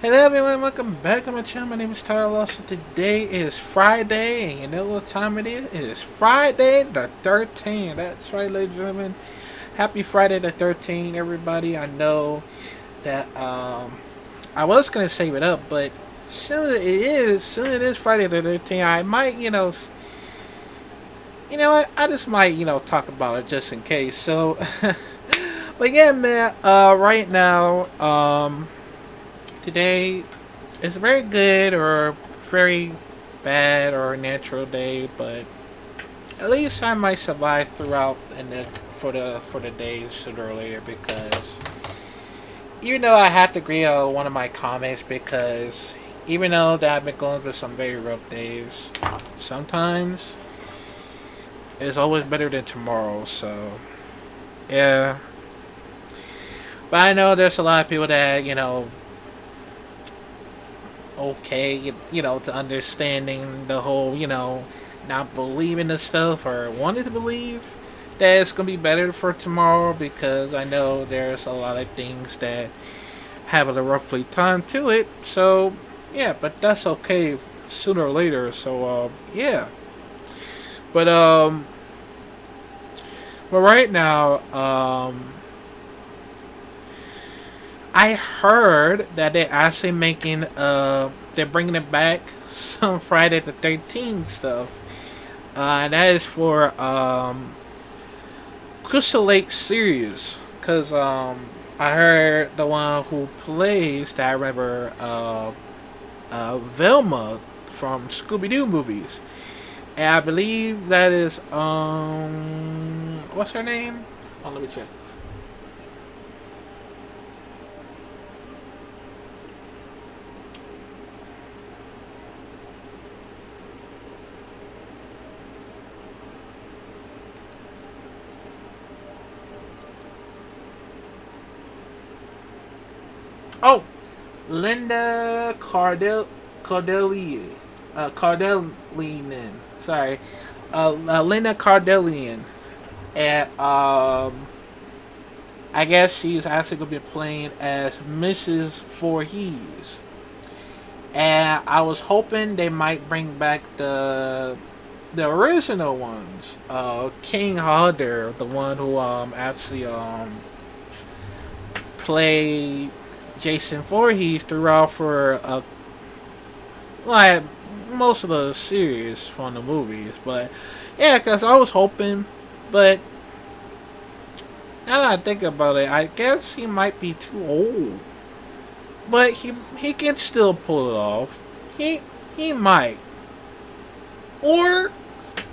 Hello everyone, welcome back to my channel. My name is Tyler Lawson. Today is Friday, and you know what time it is? It is Friday the 13th. That's right, ladies and gentlemen. Happy Friday the 13th, everybody. I know that I was gonna save it up, but soon it is Friday the 13th. I might, you know what? I just might, talk about it just in case. So, but yeah, man. Right now, today is a very good or very bad or natural day, but at least I might survive throughout and for the days sooner or later because even though I had to agree on one of my comments because even though that I've been going through some very rough days, sometimes it's always better than tomorrow. So yeah, but I know there's a lot of people that okay, to understanding the whole, not believing the stuff or wanting to believe that it's gonna be better for tomorrow because I know there's a lot of things that have a roughly time to it. So yeah, but that's okay sooner or later. So yeah, but but right now I heard that they're actually making they're bringing it back some Friday the 13th stuff. And that is for Crystal Lake series because I heard the one who plays that I remember Velma from Scooby Doo movies, and I believe that is what's her name? Oh, let me check. Oh, Linda Cardellinian. Sorry, Linda Cardellinian, and I guess she's actually gonna be playing as Mrs. Voorhees. And I was hoping they might bring back the original ones. King Hodder, the one who actually played Jason Voorhees throughout for like most of the series from the movies. But yeah, because I was hoping, but now that I think about it, I guess he might be too old. But he can still pull it off. He might, or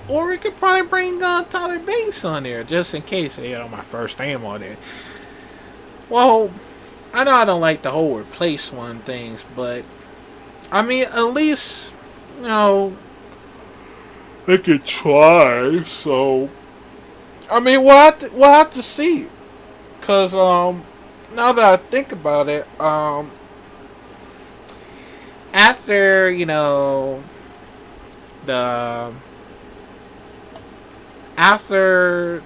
we could probably bring Tyler Bates on there just in case. My first name on it. Well, I know I don't like the whole replace one things, but I mean at least you know they could try. So I mean we'll have to see. Cause now that I think about it, after the after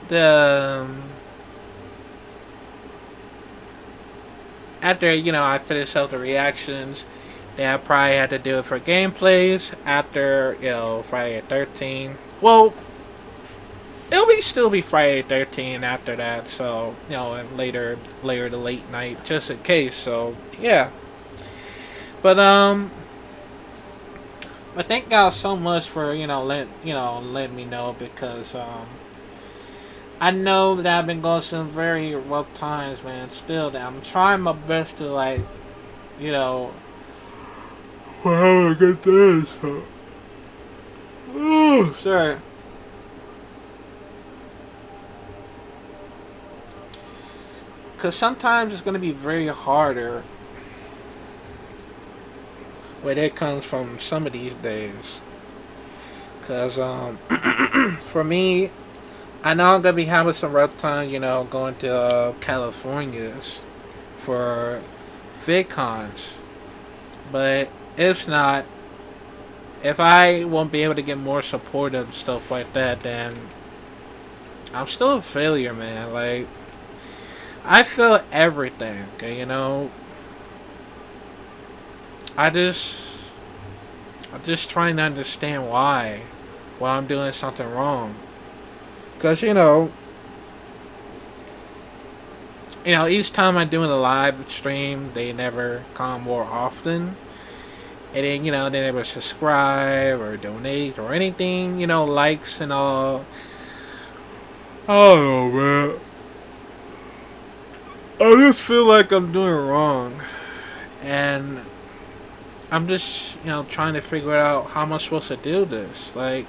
the after I finish up the reactions, then I probably had to do it for gameplays after Friday the 13th. Well, it'll still be Friday the 13th after that, so and later the late night just in case. So yeah, but but thank God so much for letting me know because I know that I've been going some very rough times, man. Still, that I'm trying my best to you know, well, get this. Oh, sorry. Cause sometimes it's gonna be very harder where it comes from some of these days. Cause for me, I know I'm gonna be having some rough time, going to California's for VidCons. But if not, if I won't be able to get more supportive and stuff like that, then I'm still a failure, man. Like I feel everything, okay, I just I'm just trying to understand why I'm doing something wrong. Cause each time I'm doing a live stream, they never come more often. And then, they never subscribe or donate or anything, likes and all. I don't know, man. I just feel like I'm doing wrong. And I'm just, trying to figure out how am I supposed to do this. Like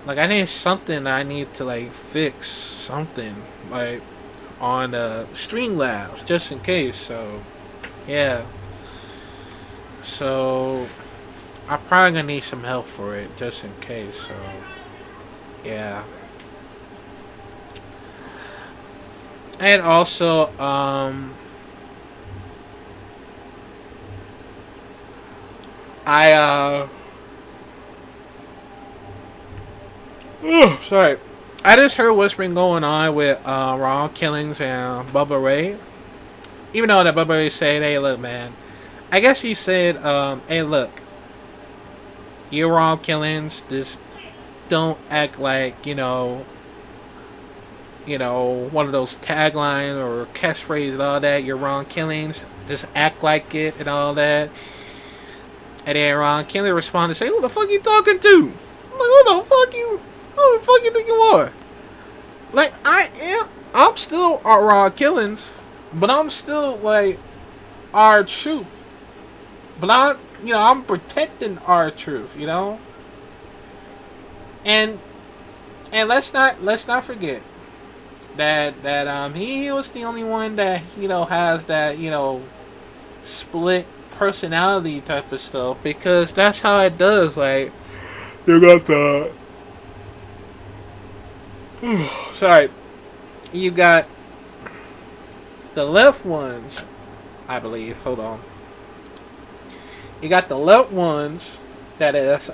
I need something I need to, fix something. Like, on Streamlabs, just in case. So, yeah. So, I'm probably gonna need some help for it, just in case. So, yeah. And also, I oh, sorry. I just heard what's been going on with Ron Killings and Bubba Ray. Even though that Bubba Ray said, "Hey, look, man." I guess he said, "Hey, look, you're Ron Killings. Just don't act like one of those taglines or catchphrases and all that. You're Ron Killings. Just act like it and all that." And then Ron Killings responded, "Say, who the fuck you talking to?" I'm like, who the fuck you think you are? Like, I'm still Ron Killings, but I'm still like R-Truth. But I'm protecting R-Truth, and let's not forget that he was the only one that has that split personality type of stuff, because that's how it does. Like, you got the sorry, you got the left ones, I believe. Hold on. You got the left ones that is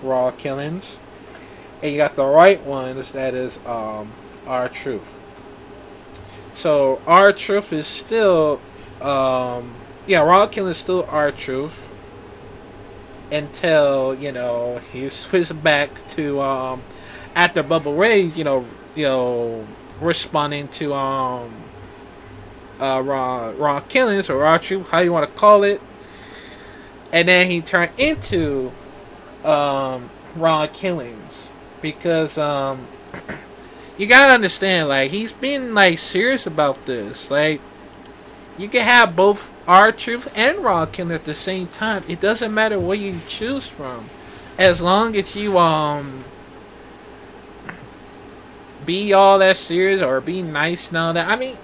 Raw Killings, and you got the right ones that is R-Truth. So R-Truth is still Raw Killings is still R-Truth until he switched back to after Bubba Ray's responding to Raw Killings or R-Truth, how you want to call it. And then he turned into Ron Killings, because you gotta understand, like, he's been serious about this. Like, you can have both R-Truth and Ron Killings at the same time. It doesn't matter what you choose from, as long as you be all that serious or be nice and all that. I mean,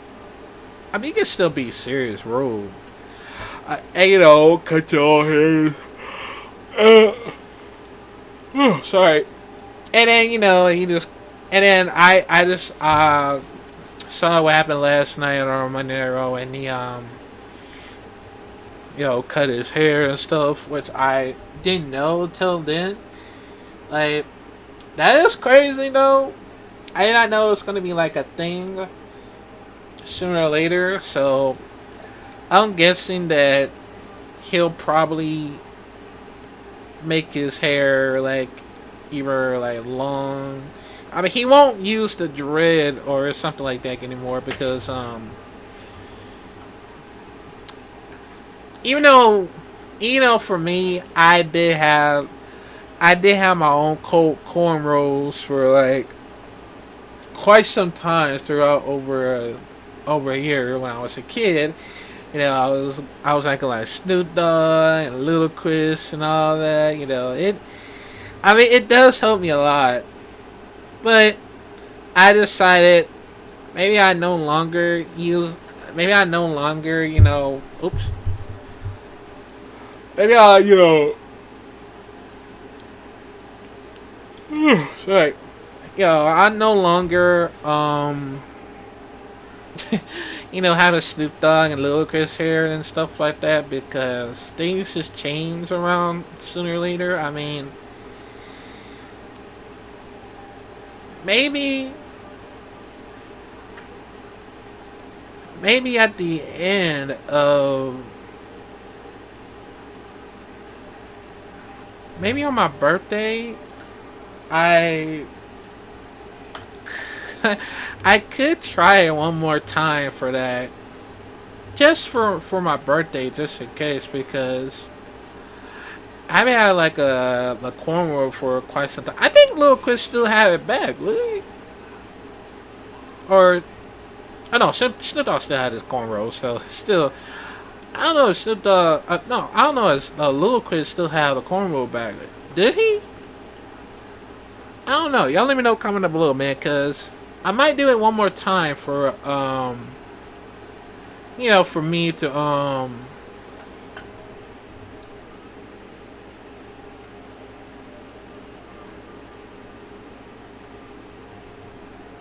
you can still be serious, rude. Cut your hair. Sorry. And then, he just... And then I just saw what happened last night on Monero, and he, cut his hair and stuff, which I didn't know till then. Like, that is crazy, though. I did not know it's going to be, a thing sooner or later, so... I'm guessing that he'll probably make his hair either long. I mean, he won't use the dread or something like that anymore, because even though for me, I did have my own cornrows for quite some time throughout over a year when I was a kid. I was like Snoop Dogg and Ludacris and all that. It does help me a lot. But I decided maybe I no longer oops. Maybe sorry. I no longer having Snoop Dogg and Ludacris hair and stuff like that, because things just change around sooner or later. I mean, maybe at the end of maybe on my birthday, I I could try it one more time for that, just for my birthday, just in case, because I haven't had like a cornrow for quite some time. I think Lil Chris still have it back, really, or I know Snoop Dogg still had his cornrows, so still. I don't know if Snoop Dogg. No, I don't know if Lil Chris still had the cornrow back. Did he? I don't know. Y'all let me know comment down below, man, cause I might do it one more time for for me to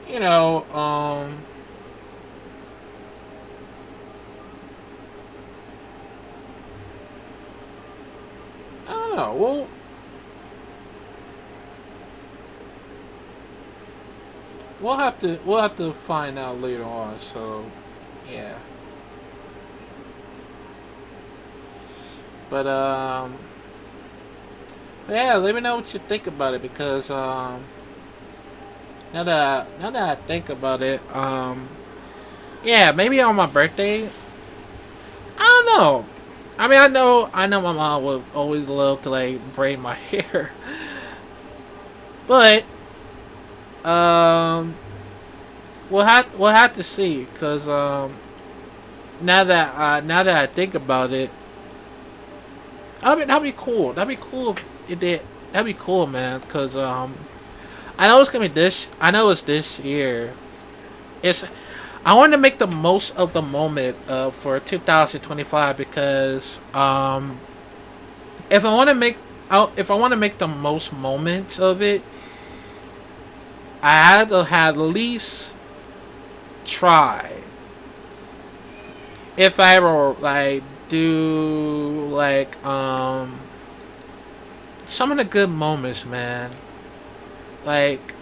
you know, I don't know. We'll have to find out later on. So, yeah. But yeah, let me know what you think about it because now that I think about it, yeah, maybe on my birthday. I don't know. I mean, I know my mom would always love to like braid my hair, but um, we'll have to see because now that I think about it, I mean that'd be cool. That'd be cool if it did. That'd be cool, man. Because I know it's gonna be this. I know it's this year. It's. I want to make the most of the moment for 2025 because if I want to make if I want to make the most moments of it, I had to have at least try. If I ever like do like some of the good moments, man, like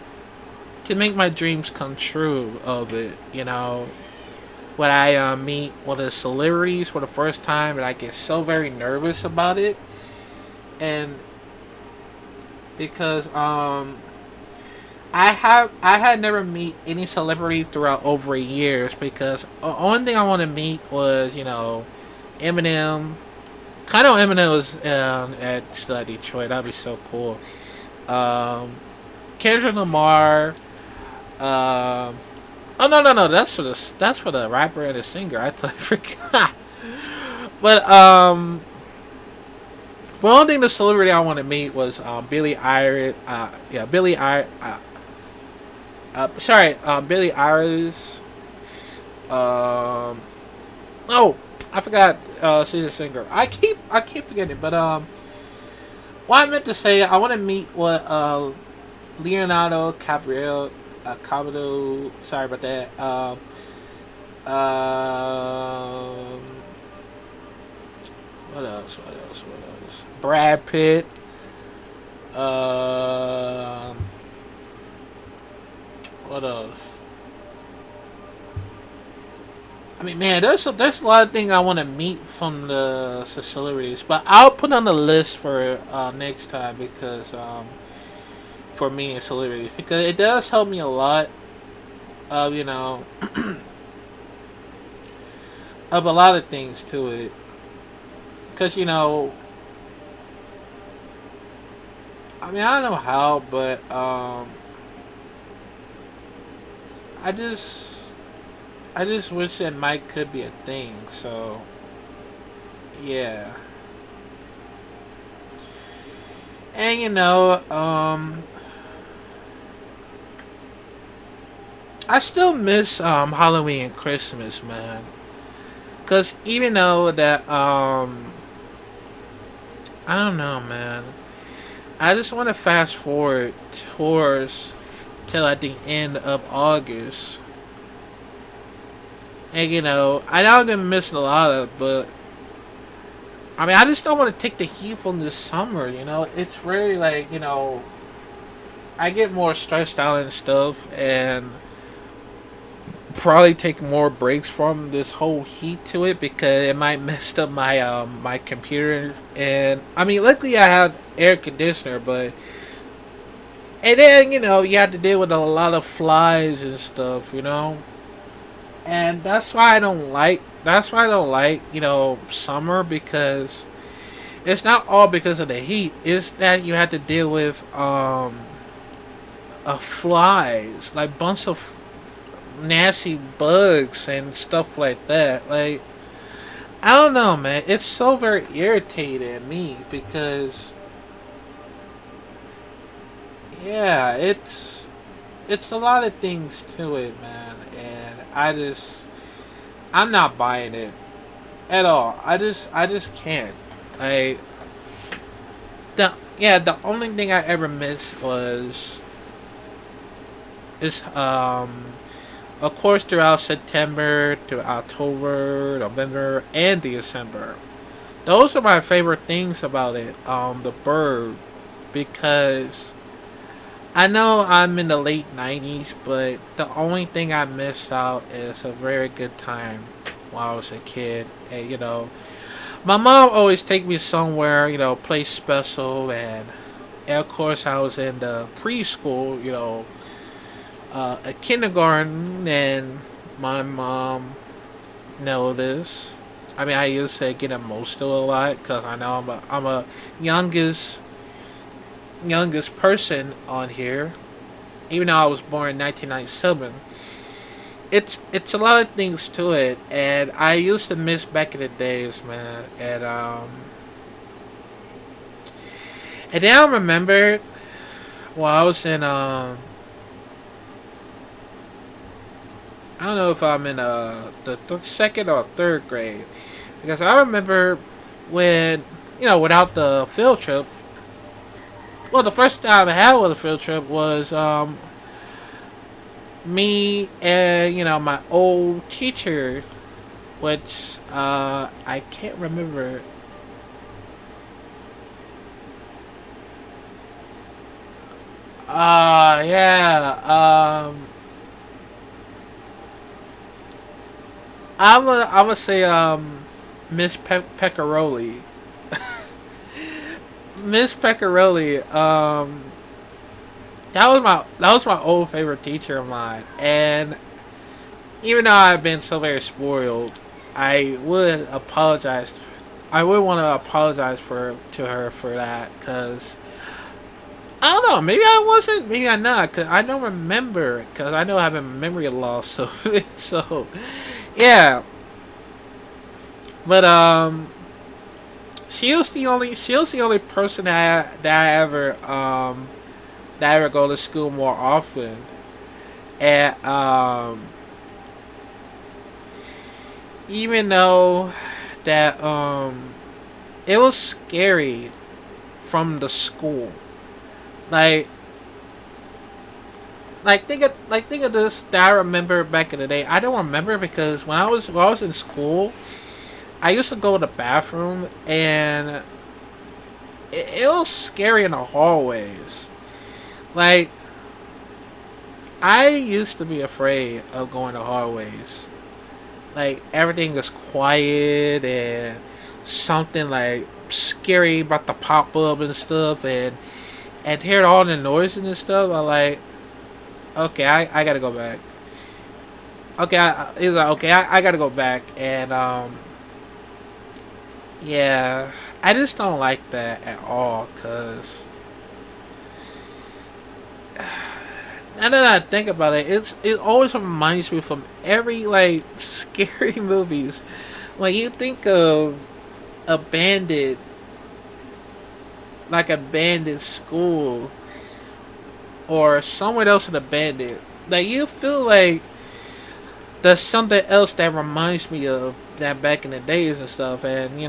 to make my dreams come true of it, when I meet one of the celebrities for the first time and I get so very nervous about it, and because I had never meet any celebrity throughout over years because the only thing I want to meet was Eminem. Kind of Eminem was at Detroit. That'd be so cool. Kendrick Lamar. Oh no, that's for the rapper and the singer. I totally forgot. But one thing the celebrity I want to meet was Billy Iris. Yeah, Billy Iris. Oh, I forgot. She's a singer. I keep forgetting. But what I meant to say, I want to meet what Leonardo Cabrera. Cabrera. Sorry about that. What else? Brad Pitt. What else? I mean, man, there's a lot of things I want to meet from the celebrities, but I'll put on the list for next time because for me and celebrities because it does help me a lot of of a lot of things to it because I mean I don't know how but I just wish that mic could be a thing, so yeah. And I still miss Halloween and Christmas, man. Cause even though that I don't know, man. I just want to fast forward towards till at the end of August. And I know I'm gonna miss a lot of, but I mean, I just don't want to take the heat from this summer. It's really like I get more stressed out and stuff, and probably take more breaks from this whole heat to it because it might mess up my my computer. And I mean, luckily I have air conditioner, but and then you have to deal with a lot of flies and stuff, and that's why I don't like. That's why I don't like summer because it's not all because of the heat. It's that you have to deal with flies, like bunch of nasty bugs and stuff like that. Like I don't know, man. It's so very irritating me because yeah, it's a lot of things to it, man. And I'm not buying it at all. I just can't. Like the only thing I ever missed was is of course throughout September to October, November, and December. Those are my favorite things about it. The bird, because I know I'm in the late '90s, but the only thing I missed out is a very good time while I was a kid. And my mom always take me somewhere, play special, and of course I was in the preschool, a kindergarten, and my mom know this. I mean, I used to get emotional a lot because I know I'm a youngest person on here, even though I was born in 1997. It's a lot of things to it, and I used to miss back in the days, man. And then I remember while I was in I don't know if I'm in the second or third grade, because I remember when without the field trip. Well, the first time I had with a field trip was me and my old teacher, which I can't remember. Yeah. I'm gonna say Miss Pecoroli. Miss Pecoroli. That was my old favorite teacher of mine, and even though I've been so very spoiled, I would apologize. I would want to apologize to her for that, because I don't know. Maybe I wasn't. Maybe I'm not. Cause I don't remember. Cause I know I have a memory loss. So so yeah. But she was the only person that I ever go to school more often. And even though that it was scary from the school. Like think of this that I remember back in the day. I don't remember because when I was in school, I used to go to the bathroom, and it was scary in the hallways. Like I used to be afraid of going to hallways. Like everything was quiet and something like scary about to pop up and stuff, and hear all the noises and stuff. I like, okay, I gotta go back. Okay, he's like, okay, I gotta go back, and yeah, I just don't like that at all. Cause now that I think about it, it always reminds me from every like scary movies. When you think of a bandit, like a bandit school, or somewhere else in a bandit, like you feel like there's something else that reminds me of that back in the days and stuff. And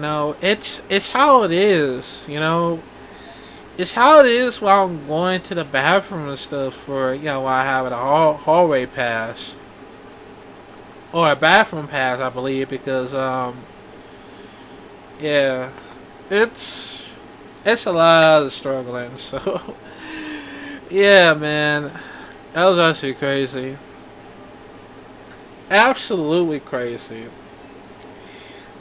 it's how it is. It's how it is while I'm going to the bathroom and stuff for while I have a hallway pass or a bathroom pass, I believe, because yeah, it's a lot of struggling. So yeah, man, that was actually crazy. Absolutely crazy.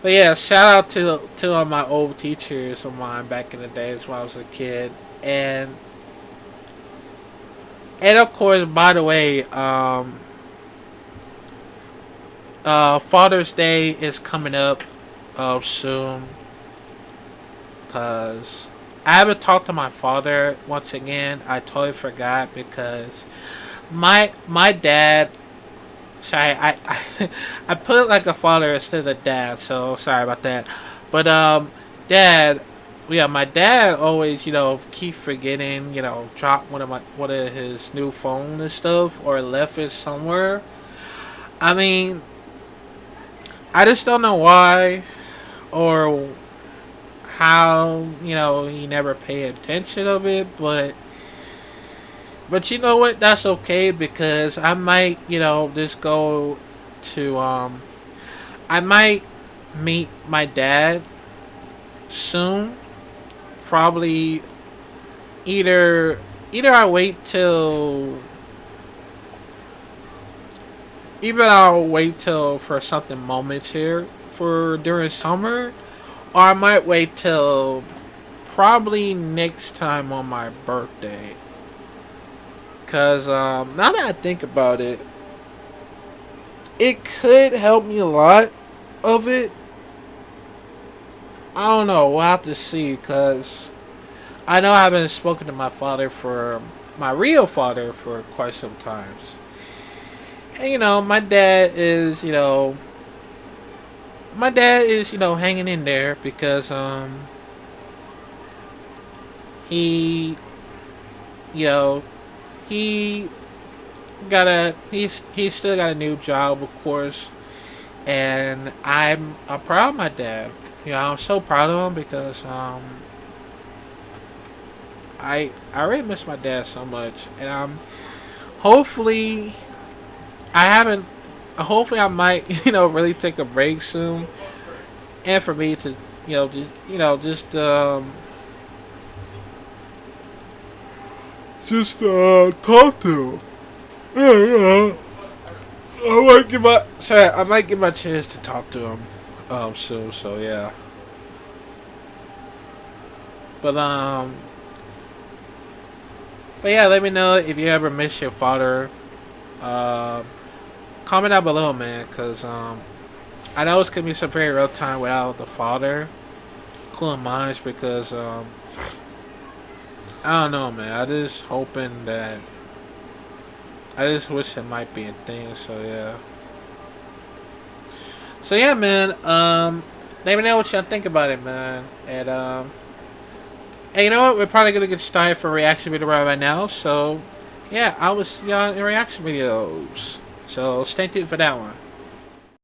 But yeah, shout out to my old teachers of mine back in the days when I was a kid, and of course, by the way, Father's Day is coming up soon, cause I haven't talked to my father once again. I totally forgot because my dad. Sorry, I put it like a father instead of dad, so sorry about that. But dad, yeah, my dad always keep forgetting drop one of his new phone and stuff or left it somewhere. I mean, I just don't know why or how he never paid attention of it, but you know what? That's okay because I might, just go to I might meet my dad soon. Probably either I wait till either I'll wait till for something moments here for during summer, or I might wait till probably next time on my birthday. Cause now that I think about it, it could help me a lot of it. I don't know. We'll have to see. Cause I know I haven't spoken to my father for my real father for quite some times. And my dad is hanging in there because he you know he he's still got a new job, of course, and I'm proud of my dad. I'm so proud of him because I really miss my dad so much, and hopefully I haven't. Hopefully I might really take a break soon, and for me to just talk to him. Yeah, I might give my chance to talk to him soon. So yeah, but yeah, let me know if you ever miss your father. Um, Comment down below, man, because I know it's gonna be some very rough time without the father, including mine, because I don't know, man. I just hoping that I just wish it might be a thing. So yeah. So yeah, man. Let me know what y'all think about it, man. And you know what? We're probably gonna get started for reaction video right now. So yeah, I will see y'all in reaction videos. So stay tuned for that one.